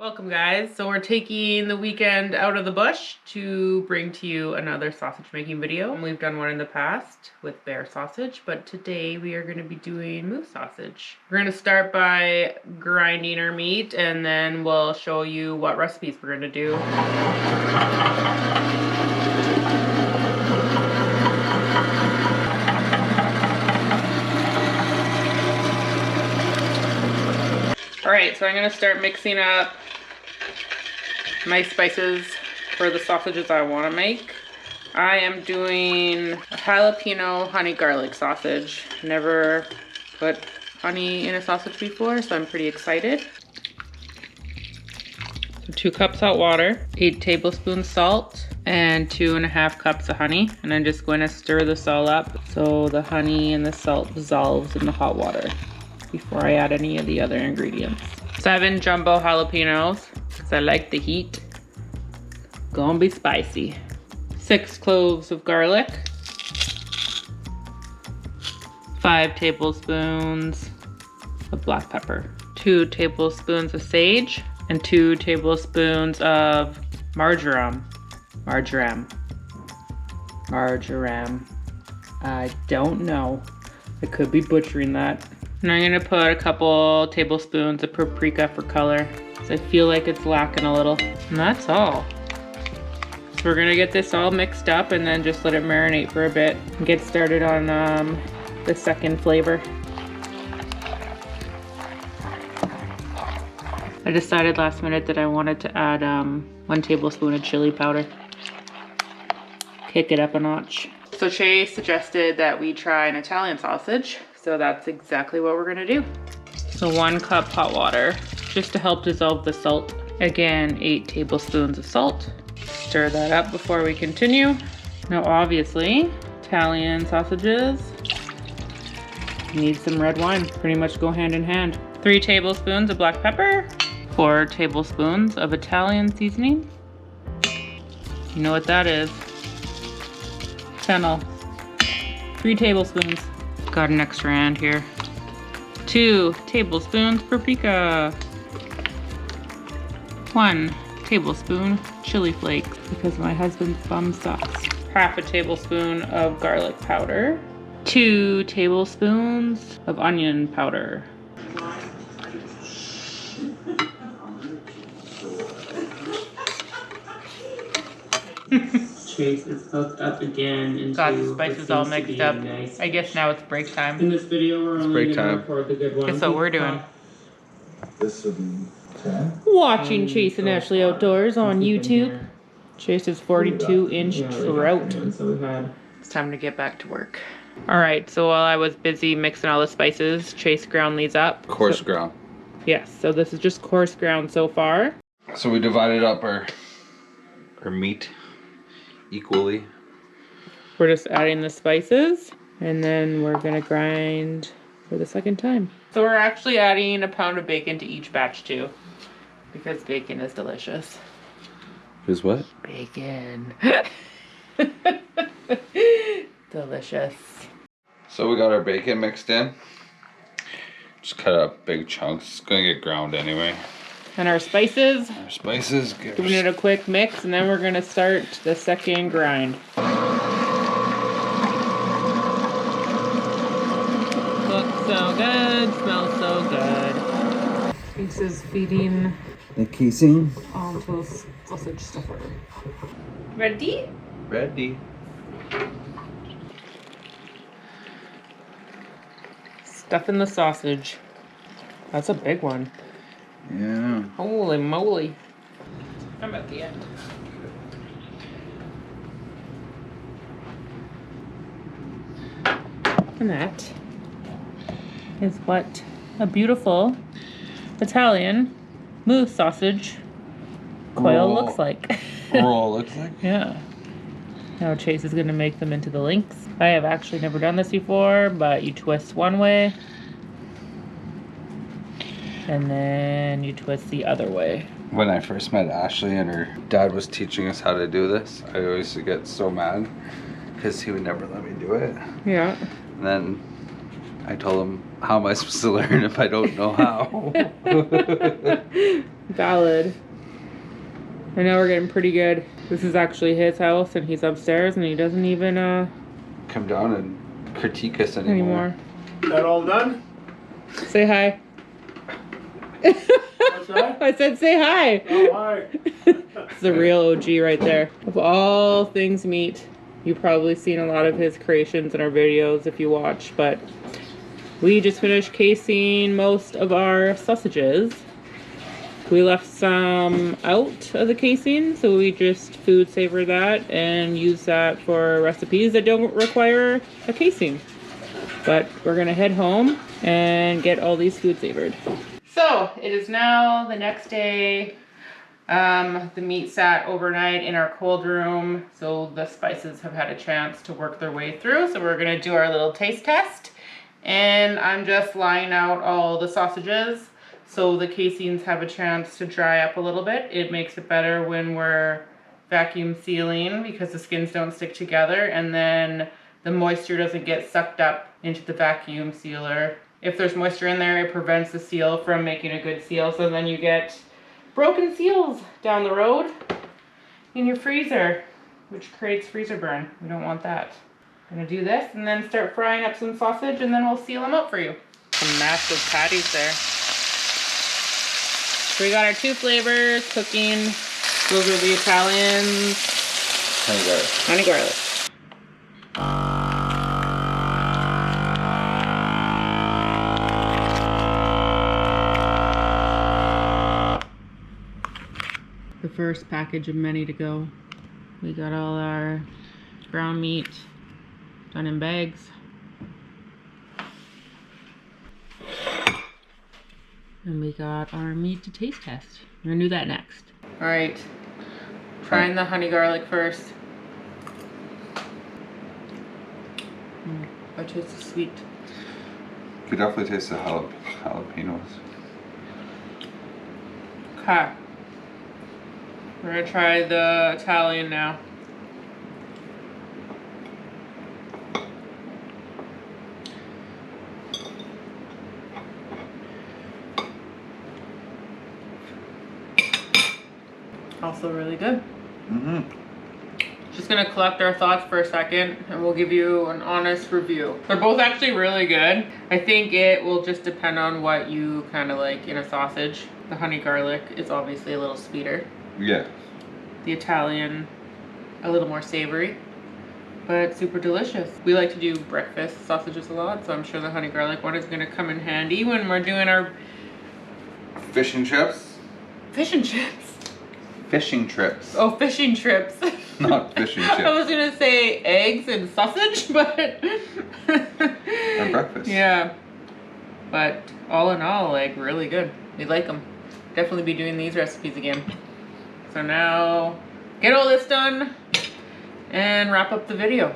Welcome guys. So we're taking the weekend out of the bush to bring to you another sausage making video. We've done one in the past with bear sausage, but today we are going to be doing moose sausage. We're going to start by grinding our meat and then we'll show you what recipes we're going to do. Alright, so I'm going to start mixing up my spices for the sausages I want to make. I am doing a jalapeno honey garlic sausage. Never put honey in a sausage before, so I'm pretty excited. So 2 cups hot water, 8 tablespoons salt, and 2.5 cups of honey. And I'm just going to stir this all up so the honey and the salt dissolves in the hot water before I add any of the other ingredients. 7 jumbo jalapenos, because I like the heat. Gonna be spicy. 6 cloves of garlic. 5 tablespoons of black pepper. 2 tablespoons of sage. And 2 tablespoons of marjoram. Marjoram. I don't know. I could be butchering that. And I'm gonna put a couple tablespoons of paprika for color, because I feel like it's lacking a little. And that's all. So we're gonna get this all mixed up and then just let it marinate for a bit and get started on the second flavor. I decided last minute that I wanted to add 1 tablespoon of chili powder. Kick it up a notch. So Shay suggested that we try an Italian sausage. So that's exactly what we're gonna do. So 1 cup hot water, just to help dissolve the salt. Again, 8 tablespoons of salt. Stir that up before we continue. Now obviously, Italian sausages need some red wine, pretty much go hand in hand. 3 tablespoons of black pepper, 4 tablespoons of Italian seasoning. You know what that is. Fennel, 3 tablespoons. Got an extra hand here. 2 tablespoons paprika. 1 tablespoon chili flakes, because my husband's bum sucks. Half a tablespoon of garlic powder. 2 tablespoons of onion powder. Chase is hooked up again into got the spices all mixed up. Nice. I guess now it's break time. In this video, we're only gonna record the good ones. Guess what we're doing? This would be 10. Watching Chase and Ashley Outdoors on YouTube. Chase's 42-inch trout. It's time to get back to work. All right, so while I was busy mixing all the spices, Chase ground these up. Coarse ground. Yes, so this is just coarse ground so far. So we divided up our meat equally. We're just adding the spices and then we're gonna grind for the second time. So we're actually adding a pound of bacon to each batch too, because bacon is delicious. Is what? Bacon. Delicious. So we got our bacon mixed in. Just cut up big chunks. It's gonna get ground anyway. And our spices. Our spices. Giving it a quick mix, and then we're gonna start the second grind. Looks so good, smells so good. This is feeding the casing onto a sausage stuffer. Ready? Ready. Stuffing the sausage. That's a big one. Yeah. Holy moly. I'm at the end. And that is what a beautiful Italian moose sausage coil looks like. Roll looks like? Yeah. Now Chase is going to make them into the links. I have actually never done this before, but you twist one way and then you twist the other way. When I first met Ashley and her dad was teaching us how to do this, I always get so mad because he would never let me do it. Yeah. And then I told him, how am I supposed to learn if I don't know how? Valid. I know we're getting pretty good. This is actually his house and he's upstairs and he doesn't even come down and critique us anymore. That all done? Say hi. What's that? I said say hi. Oh, hi. It's the real OG right there. Of all things meat, you've probably seen a lot of his creations in our videos if you watch, but we just finished casing most of our sausages. We left some out of the casing, so we just food savor that and use that for recipes that don't require a casing. But we're gonna head home and get all these food savored. So it is now the next day. The meat sat overnight in our cold room, so the spices have had a chance to work their way through. So we're gonna do our little taste test. And I'm just laying out all the sausages so the casings have a chance to dry up a little bit. It makes it better when we're vacuum sealing because the skins don't stick together and then the moisture doesn't get sucked up into the vacuum sealer. If there's moisture in there, it prevents the seal from making a good seal, so then you get broken seals down the road in your freezer, which creates freezer burn. We don't want that. I'm gonna do this and then start frying up some sausage and then we'll seal them up for you. Some massive patties there. So we got our two flavors cooking. Those are the Italians. Honey garlic. Honey garlic. The first package of many to go. We got all our ground meat done in bags. And we got our meat to taste test. We're gonna do that next. All right, trying the honey garlic first. I taste the sweet. You could definitely taste the jalapenos. Okay. We're gonna try the Italian now. Also really good. Mm-hmm. Just gonna collect our thoughts for a second and we'll give you an honest review. They're both actually really good. I think it will just depend on what you kind of like in a sausage. The honey garlic is obviously a little sweeter. Yeah. The Italian, a little more savory, but super delicious. We like to do breakfast sausages a lot, so I'm sure the honey garlic one is gonna come in handy when we're doing our Fish and chips? fish and chips. Fishing trips. Oh, fishing trips. Not fishing chips. I was gonna say eggs and sausage, but Or breakfast. yeah. But all in all, like really good. We like them. Definitely be doing these recipes again. So now, get all this done and wrap up the video.